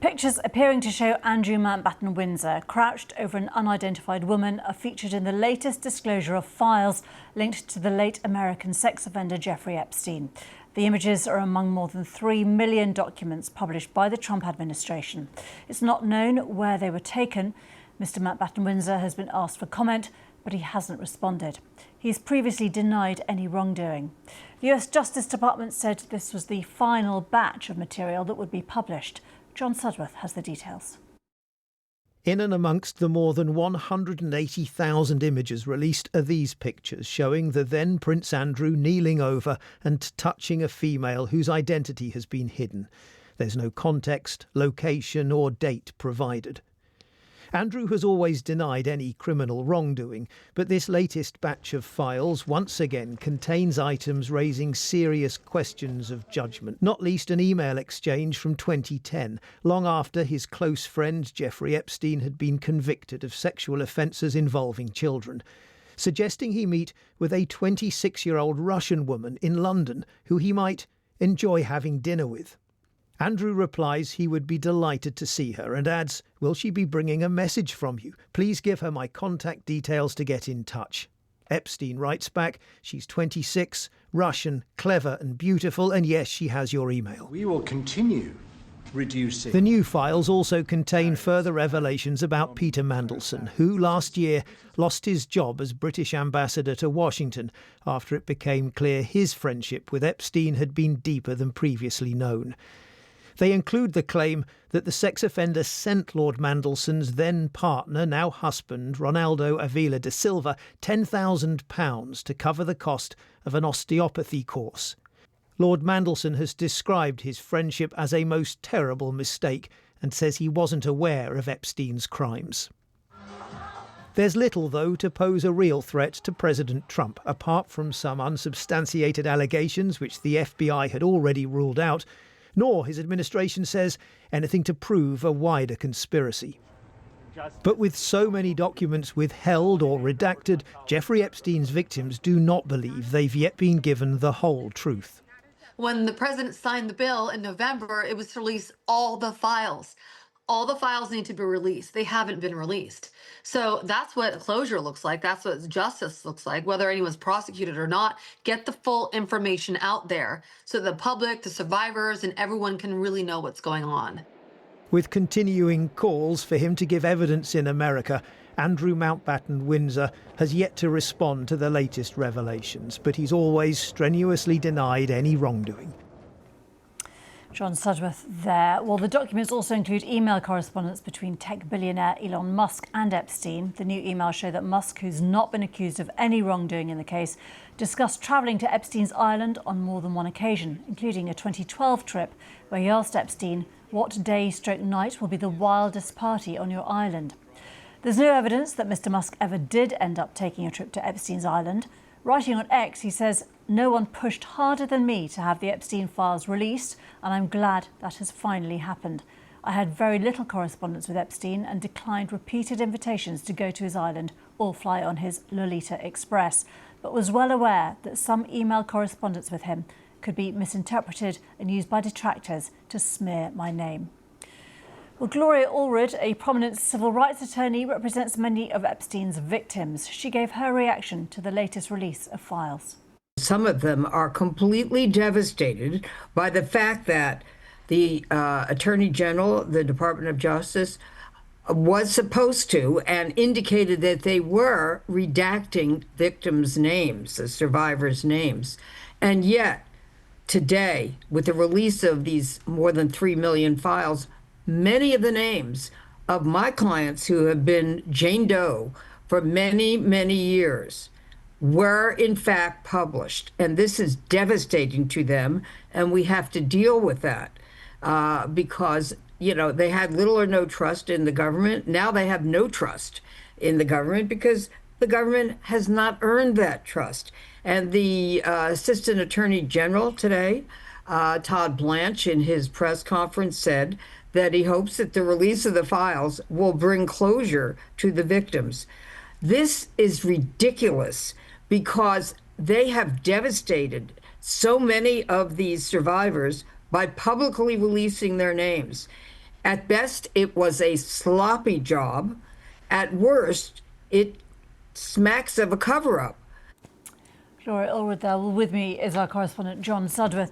Pictures appearing to show Andrew Mountbatten-Windsor crouched over an unidentified woman are featured in the latest disclosure of files linked to the late American sex offender Jeffrey Epstein. The images are among more than 3 million documents published by the Trump administration. It's not known where they were taken. Mr. Mountbatten-Windsor has been asked for comment, but he hasn't responded. He's previously denied any wrongdoing. The US Justice Department said this was the final batch of material that would be published. John Sudworth has the details. In and amongst the more than 180,000 images released are these pictures showing the then Prince Andrew kneeling over and touching a female whose identity has been hidden. There's no context, location or date provided. Andrew has always denied any criminal wrongdoing, but this latest batch of files once again contains items raising serious questions of judgment, not least an email exchange from 2010, long after his close friend Jeffrey Epstein had been convicted of sexual offences involving children, suggesting he meet with a 26-year-old Russian woman in London who he might enjoy having dinner with. Andrew replies he would be delighted to see her and adds, "Will she be bringing a message from you? Please give her my contact details to get in touch." Epstein writes back, "She's 26, Russian, clever and beautiful, and yes, she has your email." We will continue reducing. The new files also contain further revelations about Peter Mandelson, who last year lost his job as British ambassador to Washington after it became clear his friendship with Epstein had been deeper than previously known. They include the claim that the sex offender sent Lord Mandelson's then partner, now husband, Ronaldo Avila da Silva, £10,000 to cover the cost of an osteopathy course. Lord Mandelson has described his friendship as a most terrible mistake and says he wasn't aware of Epstein's crimes. There's little, though, to pose a real threat to President Trump, apart from some unsubstantiated allegations which the FBI had already ruled out, nor, his administration says, anything to prove a wider conspiracy. But with so many documents withheld or redacted, Jeffrey Epstein's victims do not believe they've yet been given the whole truth. When the president signed the bill in November, it was to release all the files. All the files need to be released. They haven't been released. So that's what closure looks like. That's what justice looks like, whether anyone's prosecuted or not. Get the full information out there so the public, the survivors, and everyone can really know what's going on. With continuing calls for him to give evidence in America, Andrew Mountbatten-Windsor has yet to respond to the latest revelations, but he's always strenuously denied any wrongdoing. John Sudworth there. Well, the documents also include email correspondence between tech billionaire Elon Musk and Epstein. The new emails show that Musk, who's not been accused of any wrongdoing in the case, discussed travelling to Epstein's island on more than one occasion, including a 2012 trip where he asked Epstein, "What day/night will be the wildest party on your island?" There's no evidence that Mr. Musk ever did end up taking a trip to Epstein's island. Writing on X, he says, "No one pushed harder than me to have the Epstein files released, and I'm glad that has finally happened. I had very little correspondence with Epstein and declined repeated invitations to go to his island or fly on his Lolita Express, but was well aware that some email correspondence with him could be misinterpreted and used by detractors to smear my name." Well, Gloria Allred, a prominent civil rights attorney, represents many of Epstein's victims. She gave her reaction to the latest release of files. Some of them are completely devastated by the fact that the Attorney General, the Department of Justice, was supposed to and indicated that they were redacting victims' names, the survivors' names. And yet, today, with the release of these more than 3 million files, many of the names of my clients who have been Jane Doe for many, many years were in fact published. And this is devastating to them. And we have to deal with that because, you know, they had little or no trust in the government. Now they have no trust in the government because the government has not earned that trust. And the Assistant Attorney General today, Todd Blanche, in his press conference said that he hopes that the release of the files will bring closure to the victims. This is ridiculous because they have devastated so many of these survivors by publicly releasing their names. At best, it was a sloppy job. At worst, it smacks of a cover-up. Gloria Allred there. Well, with me is our correspondent, John Sudworth.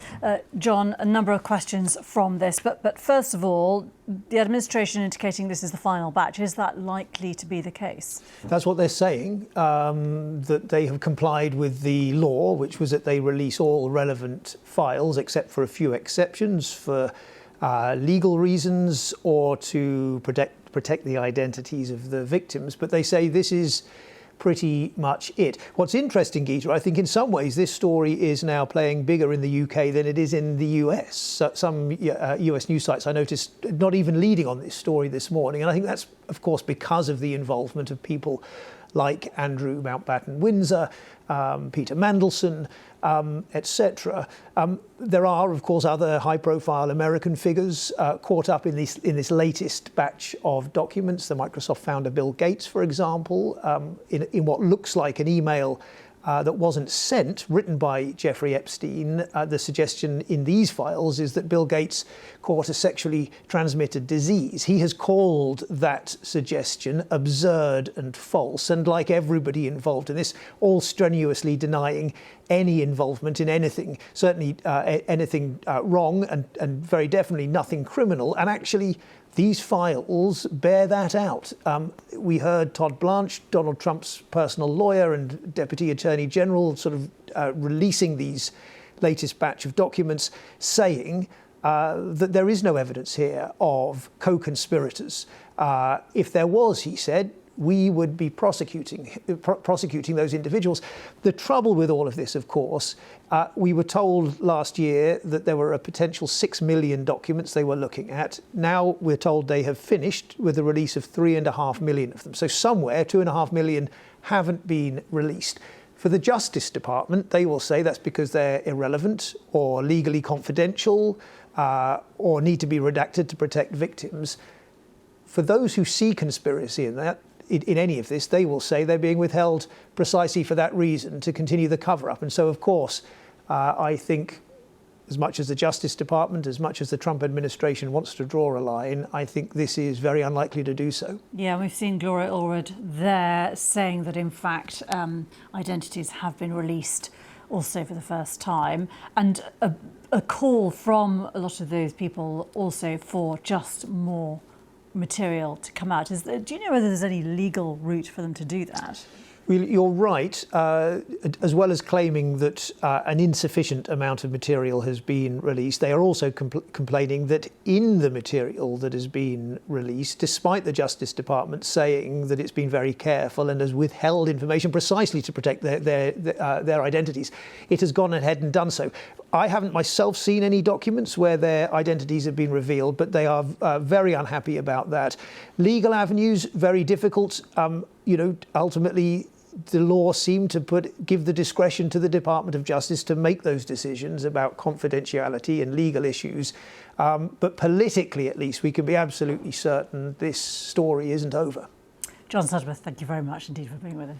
John, a number of questions from this, but first of all, the administration indicating this is the final batch. Is that likely to be the case? That's what they're saying, that they have complied with the law, which was that they release all relevant files, except for a few exceptions for legal reasons or to protect the identities of the victims. But they say this is pretty much it. What's interesting, Geeta, I think in some ways this story is now playing bigger in the UK than it is in the US. Some US news sites I noticed not even leading on this story this morning, and I think that's of course because of the involvement of people like Andrew Mountbatten-Windsor, Peter Mandelson, etc. There are, of course, other high-profile American figures caught up in this latest batch of documents. The Microsoft founder Bill Gates, for example, in what looks like an email that wasn't sent, written by Jeffrey Epstein. The suggestion in these files is that Bill Gates caught a sexually transmitted disease. He has called that suggestion absurd and false, and like everybody involved in this, all strenuously denying any involvement in anything, certainly anything wrong, and very definitely nothing criminal. And actually, these files bear that out. We heard Todd Blanche, Donald Trump's personal lawyer and Deputy Attorney General, sort of releasing these latest batch of documents, saying that there is no evidence here of co-conspirators. If there was, he said, we would be prosecuting those individuals. The trouble with all of this, of course, we were told last year that there were a potential 6 million documents they were looking at. Now we're told they have finished with the release of 3.5 million of them. So somewhere 2.5 million haven't been released. For the Justice Department, they will say that's because they're irrelevant or legally confidential or need to be redacted to protect victims. For those who see conspiracy in that, in any of this, they will say they're being withheld precisely for that reason, to continue the cover-up. And so, of course, I think as much as the Justice Department, as much as the Trump administration wants to draw a line, I think this is very unlikely to do so. Yeah, we've seen Gloria Allred there saying that, in fact, identities have been released also for the first time, and a call from a lot of those people also for just more material to come out. Do you know whether there's any legal route for them to do that? Well, you're right, as well as claiming that an insufficient amount of material has been released, they are also complaining that in the material that has been released, despite the Justice Department saying that it's been very careful and has withheld information precisely to protect their identities, it has gone ahead and done so. I haven't myself seen any documents where their identities have been revealed, but they are very unhappy about that. Legal avenues, very difficult. Ultimately, the law seemed to give the discretion to the Department of Justice to make those decisions about confidentiality and legal issues. But politically, at least, we can be absolutely certain this story isn't over. John Sudworth, thank you very much indeed for being with us.